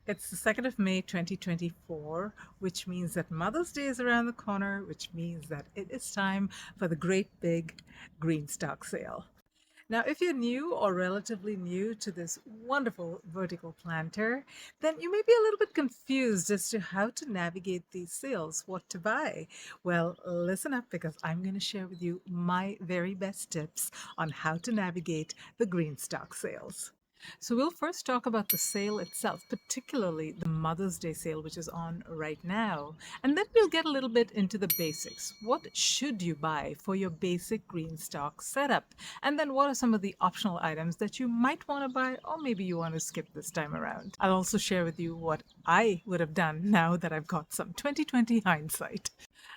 It's the 2nd of May 2024, which means that Mother's Day is around the corner, which means that it is time for the great big GreenStalk sale. Now, if you're new or relatively new to this wonderful vertical planter, then you may be a little bit confused as to how to navigate these sales, what to buy. Well, listen up because I'm going to share with you my very best tips on how to navigate the GreenStalk sales. So we'll first talk about the sale itself, particularly the Mother's Day sale, which is on right now. And then we'll get a little bit into the basics. What should you buy for your basic green stock setup? And then what are some of the optional items that you might want to buy, or maybe you want to skip this time around? I'll also share with you what I would have done now that I've got some 2020 hindsight.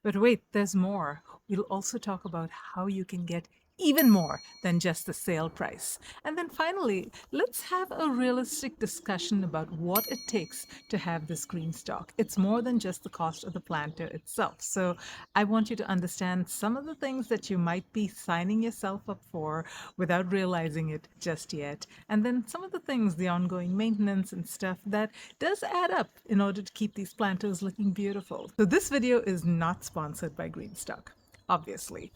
But wait, there's more. We'll also talk about how you can get even more than just the sale price. And then finally, let's have a realistic discussion about what it takes to have this green stock. It's more than just the cost of the planter itself. So I want you to understand some of the things that you might be signing yourself up for without realizing it just yet. And then some of the things, the ongoing maintenance and stuff that does add up in order to keep these planters looking beautiful. So this video is not sponsored by GreenStalk, obviously.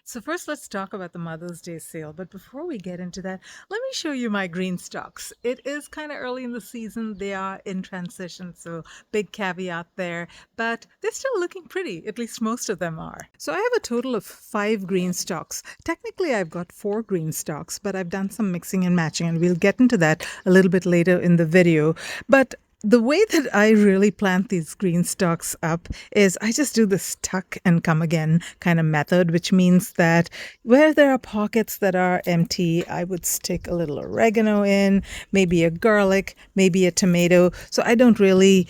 So first let's talk about the Mother's Day sale. But before we get into that, let me show you my green stocks. It is kind of early in the season. They are in transition, so big caveat there. But they're still looking pretty, at least most of them are. So I have a total of 5 green stocks. Technically I've got 4 green stocks, but I've done some mixing and matching, and we'll get into that a little bit later in the video. But the way that I really plant these green stalks up is I just do this tuck and come again kind of method, which means that where there are pockets that are empty, I would stick a little oregano in, maybe a garlic, maybe a tomato. So I don't really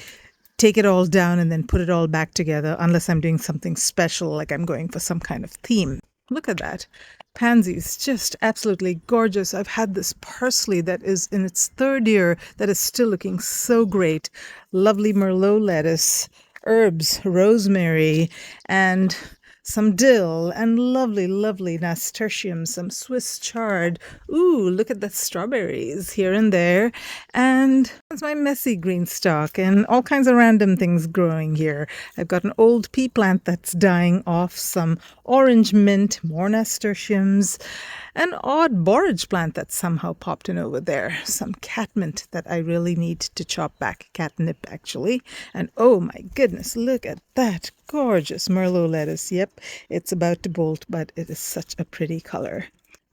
take it all down and then put it all back together unless I'm doing something special, like I'm going for some kind of theme. Look at that. Pansies, just absolutely gorgeous. I've had this parsley that is in its 3rd year that is still looking so great. Lovely Merlot lettuce, herbs, rosemary, and some dill, and lovely nasturtium, some Swiss chard. Ooh, look at the strawberries here and there. And it's my messy green stock and all kinds of random things growing here. I've got an old pea plant that's dying off, some orange mint, more nasturtiums, an odd borage plant that somehow popped in over there, some catmint that I really need to chop back, catnip actually. And oh my goodness, look at that gorgeous Merlot lettuce. Yep, it's about to bolt, but it is such a pretty color.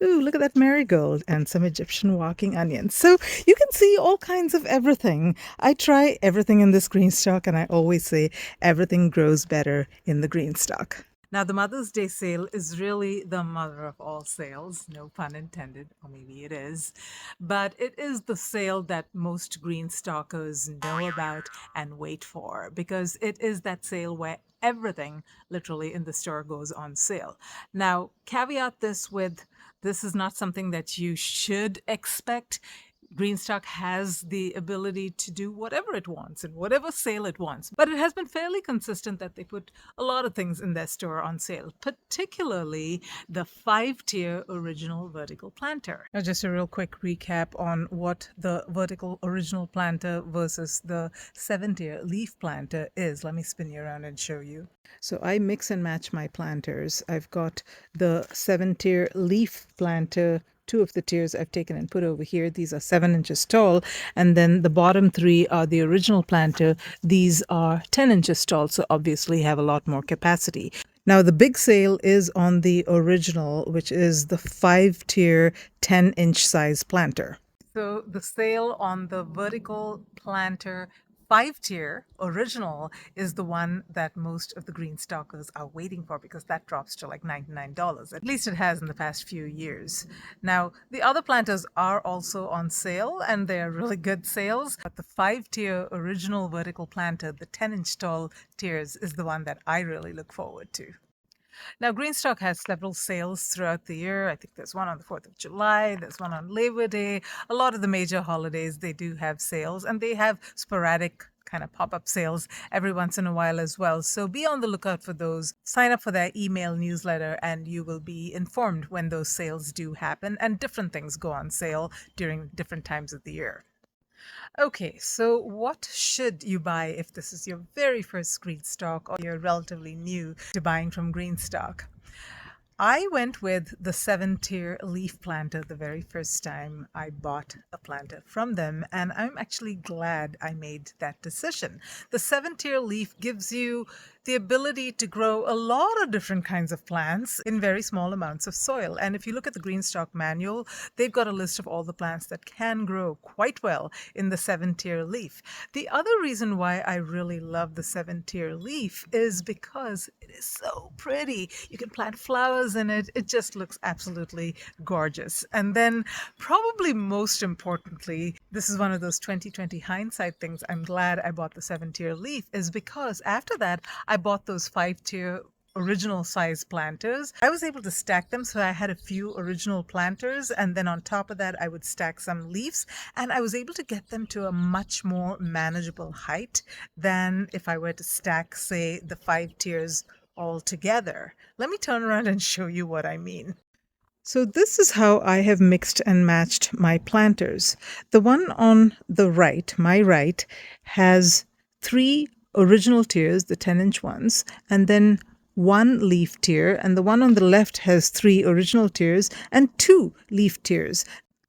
Ooh, look at that marigold and some Egyptian walking onions. So you can see all kinds of everything. I try everything in this green stock, and I always say everything grows better in the green stock. Now, the Mother's Day sale is really the mother of all sales, no pun intended, or maybe it is. But it is the sale that most green stalkers know about and wait for, because it is that sale where everything literally in the store goes on sale. Now, caveat this with this is not something that you should expect. GreenStalk has the ability to do whatever it wants and whatever sale it wants. But it has been fairly consistent that they put a lot of things in their store on sale, particularly the 5-tier original vertical planter. Now, just a real quick recap on what the vertical original planter versus the 7-tier leaf planter is. Let me spin you around and show you. So I mix and match my planters. I've got the 7-tier leaf planter. 2 of the tiers I've taken and put over here. These are 7 inches tall. And then the bottom 3 are the original planter. These are 10 inches tall, so obviously have a lot more capacity. Now, the big sale is on the original, which is the 5-tier 10-inch size planter. So the sale on the vertical planter 5-tier original is the one that most of the green stalkers are waiting for, because that drops to like $99. At least it has in the past few years. Now, the other planters are also on sale, and they're really good sales, but the 5-tier original vertical planter, the 10-inch tall tiers, is the one that I really look forward to. Now, GreenStalk has several sales throughout the year. I think there's one on the 4th of July, there's one on Labor Day. A lot of the major holidays, they do have sales, and they have sporadic kind of pop-up sales every once in a while as well. So be on the lookout for those. Sign up for their email newsletter and you will be informed when those sales do happen, and different things go on sale during different times of the year. Okay, so what should you buy if this is your very first GreenStalk or you're relatively new to buying from GreenStalk? I went with the 7-tier leaf planter the very first time I bought a planter from them, and I'm actually glad I made that decision. The 7-tier leaf gives you the ability to grow a lot of different kinds of plants in very small amounts of soil. And if you look at the GreenStalk manual, they've got a list of all the plants that can grow quite well in the 7-tier leaf. The other reason why I really love the 7-tier leaf is because it is so pretty. You can plant flowers in it. It just looks absolutely gorgeous. And then probably most importantly, this is one of those 2020 hindsight things. I'm glad I bought the 7-tier leaf is because after that, I bought those 5-tier original size planters. I was able to stack them, so I had a few original planters, and then on top of that I would stack some leaves, and I was able to get them to a much more manageable height than if I were to stack, say, the 5 tiers all together. Let me turn around and show you what I mean. So this is how I have mixed and matched my planters. The one on the right, my right, has 3 original tiers, the 10-inch ones, and then 1 leaf tier, and the one on the left has 3 original tiers and 2 leaf tiers.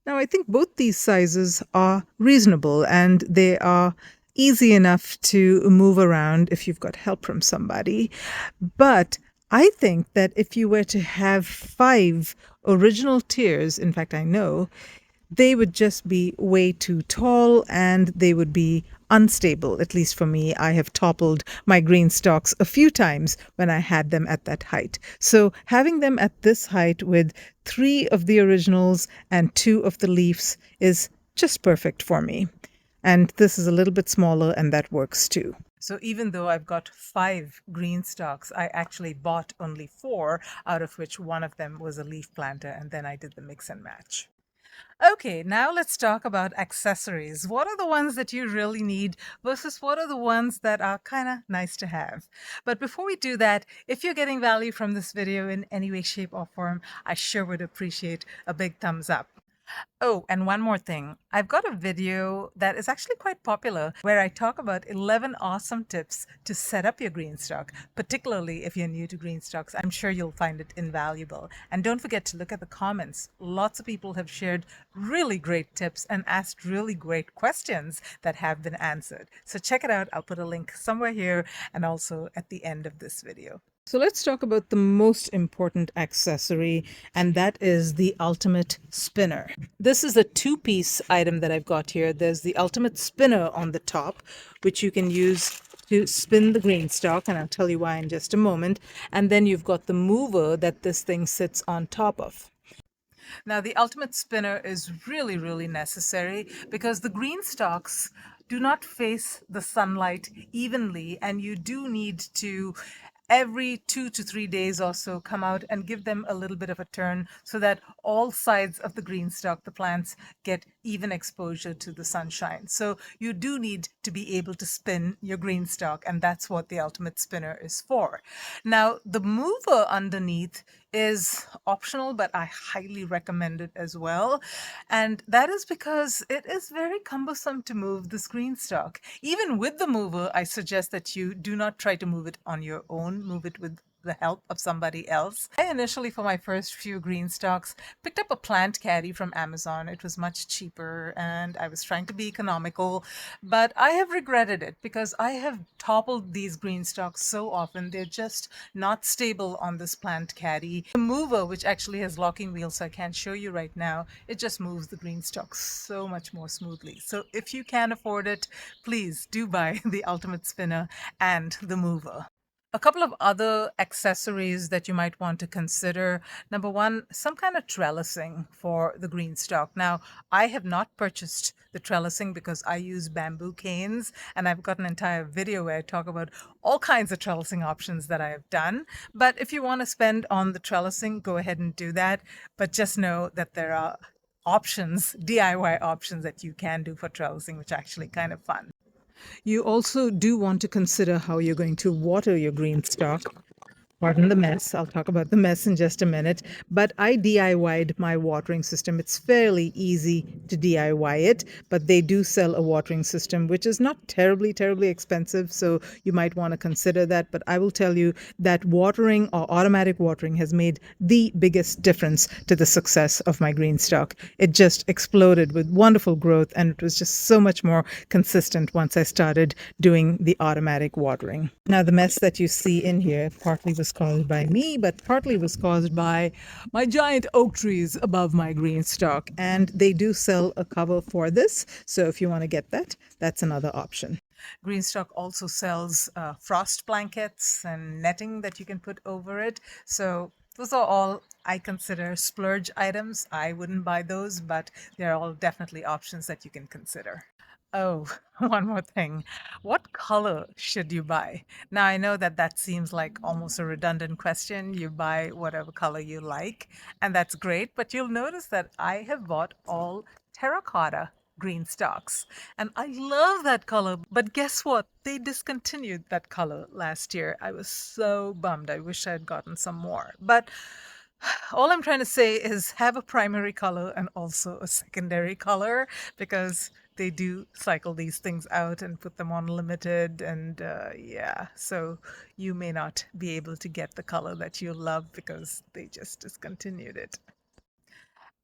Now I think both these sizes are reasonable and they are easy enough to move around if you've got help from somebody. But I think that if you were to have 5 original tiers, in fact, I know, they would just be way too tall and they would be unstable. At least for me, I have toppled my GreenStalks a few times when I had them at that height. So having them at this height with 3 of the originals and 2 of the leaves is just perfect for me. And this is a little bit smaller and that works too. So even though I've got 5 GreenStalks, I actually bought only 4, out of which one of them was a leaf planter, and then I did the mix and match. Okay, now let's talk about accessories. What are the ones that you really need versus what are the ones that are kind of nice to have? But before we do that, if you're getting value from this video in any way, shape, or form, I sure would appreciate a big thumbs up. Oh, and one more thing. I've got a video that is actually quite popular where I talk about 11 awesome tips to set up your GreenStalk, particularly if you're new to GreenStalks. I'm sure you'll find it invaluable. And don't forget to look at the comments. Lots of people have shared really great tips and asked really great questions that have been answered. So check it out. I'll put a link somewhere here and also at the end of this video. So let's talk about the most important accessory, and that is the ultimate spinner. This is a 2-piece item that I've got here. There's the ultimate spinner on the top, which you can use to spin the GreenStalk, and I'll tell you why in just a moment. And then you've got the mover that this thing sits on top of. Now, the ultimate spinner is really, really necessary because the GreenStalks do not face the sunlight evenly, and you do need to every 2 to 3 days or so come out and give them a little bit of a turn so that all sides of the GreenStalk, the plants, get even exposure to the sunshine. So you do need to be able to spin your GreenStalk, and that's what the ultimate spinner is for. Now, the mover underneath is optional, but I highly recommend it as well. And that is because it is very cumbersome to move the GreenStalk. Even with the mover, I suggest that you do not try to move it on your own, move it with the help of somebody else. I initially, for my first few GreenStalks, picked up a plant caddy from Amazon. It was much cheaper and I was trying to be economical, but I have regretted it because I have toppled these GreenStalks so often. They're just not stable on this plant caddy. The mover, which actually has locking wheels, so I can't show you right now, it just moves the GreenStalks so much more smoothly. So if you can afford it, please do buy the ultimate spinner and the mover. A couple of other accessories that you might want to consider. Number one, some kind of trellising for the GreenStalk. Now, I have not purchased the trellising because I use bamboo canes, and I've got an entire video where I talk about all kinds of trellising options that I have done. But if you want to spend on the trellising, go ahead and do that. But just know that there are options, DIY options that you can do for trellising, which are actually kind of fun. You also do want to consider how you're going to water your GreenStalk. Pardon the mess. I'll talk about the mess in just a minute. But I DIY'd my watering system. It's fairly easy to DIY it, but they do sell a watering system, which is not terribly, terribly expensive. So you might want to consider that. But I will tell you that watering or automatic watering has made the biggest difference to the success of my green stock. It just exploded with wonderful growth, and it was just so much more consistent once I started doing the automatic watering. Now, the mess that you see in here partly was caused by me, but partly was caused by my giant oak trees above my green stock. And they do sell a cover for this. So if you want to get that, that's another option. GreenStalk also sells frost blankets and netting that you can put over it. So those are all I consider splurge items. I wouldn't buy those, but they're all definitely options that you can consider. Oh, one more thing. What color should you buy? Now, I know that that seems like almost a redundant question. You buy whatever color you like, and that's great, but you'll notice that I have bought all terracotta green stocks, and I love that color. But guess what? They discontinued that color last year. I was so bummed. I wish I had gotten some more. But all I'm trying to say is have a primary color and also a secondary color, because they do cycle these things out and put them on limited. And yeah, so you may not be able to get the color that you love because they just discontinued it.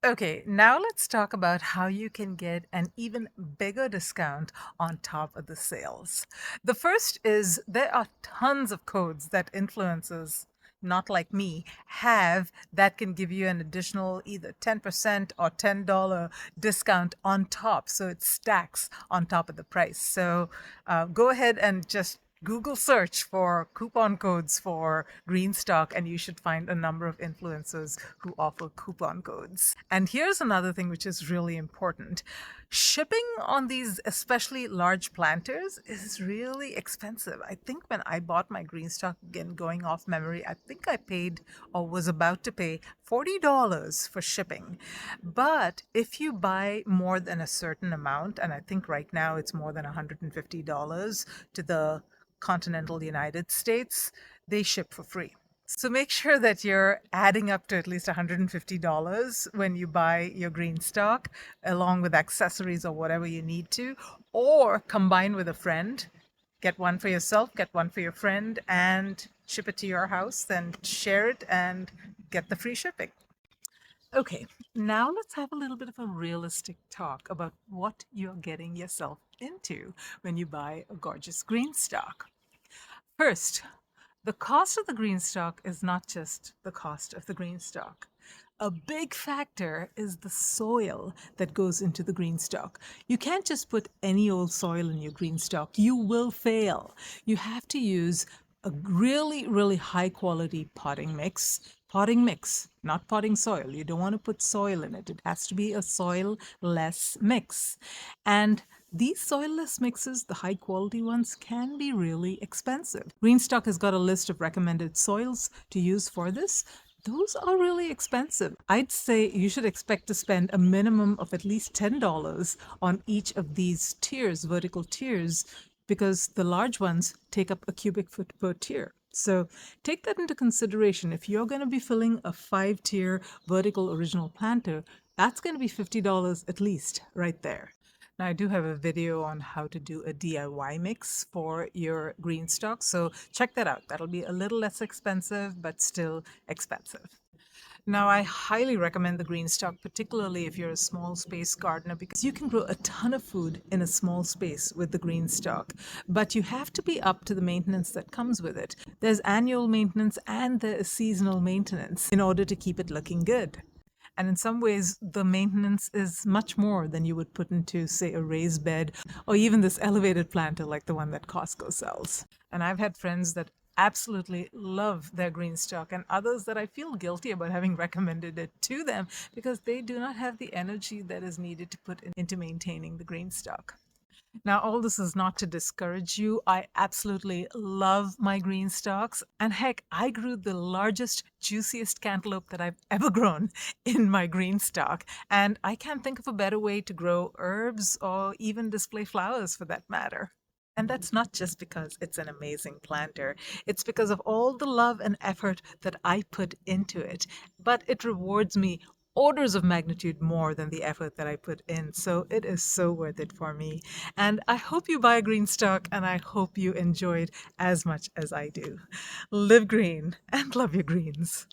Okay, now let's talk about how you can get an even bigger discount on top of the sales. The first is there are tons of codes that influencers, not like me, have that can give you an additional either 10% or $10 discount on top. So it stacks on top of the price. So go ahead and just Google search for coupon codes for GreenStalk, and you should find a number of influencers who offer coupon codes. And here's another thing which is really important. Shipping on these especially large planters is really expensive. I think when I bought my GreenStalk, again going off memory, I think I paid or was about to pay $40 for shipping. But if you buy more than a certain amount, and I think right now it's more than $150 to the continental United States, they ship for free. So make sure that you're adding up to at least $150 when you buy your green stock, along with accessories or whatever you need to, or combine with a friend. Get one for yourself, get one for your friend, and ship it to your house, then share it and get the free shipping. Okay, now let's have a little bit of a realistic talk about what you're getting yourself into when you buy a gorgeous green stock. First, the cost of the green stock is not just the cost of the green stock. A big factor is the soil that goes into the green stock. You can't just put any old soil in your green stock. You will fail. You have to use a really, really high quality potting mix. Potting mix, not potting soil. You don't want to put soil in it. It has to be a soil-less mix. And these soilless mixes, the high quality ones, can be really expensive. GreenStalk has got a list of recommended soils to use for this. Those are really expensive. I'd say you should expect to spend a minimum of at least $10 on each of these tiers, vertical tiers, because the large ones take up a cubic foot per tier. So take that into consideration. If you're going to be filling a 5-tier vertical original planter, that's going to be $50 at least right there. Now, I do have a video on how to do a DIY mix for your green stock, so check that out. That'll be a little less expensive, but still expensive. Now, I highly recommend the green stock, particularly if you're a small space gardener, because you can grow a ton of food in a small space with the green stock. But you have to be up to the maintenance that comes with it. There's annual maintenance and there is seasonal maintenance in order to keep it looking good. And in some ways, the maintenance is much more than you would put into, say, a raised bed or even this elevated planter like the one that Costco sells. And I've had friends that absolutely love their green stock, and others that I feel guilty about having recommended it to them because they do not have the energy that is needed to put into maintaining the green stock. Now, all this is not to discourage you. I absolutely love my green stalks. And heck, I grew the largest, juiciest cantaloupe that I've ever grown in my green stalk. And I can't think of a better way to grow herbs or even display flowers for that matter. And that's not just because it's an amazing planter. It's because of all the love and effort that I put into it. But it rewards me orders of magnitude more than the effort that I put in. So it is so worth it for me. And I hope you buy a green stock and I hope you enjoy it as much as I do. Live green and love your greens.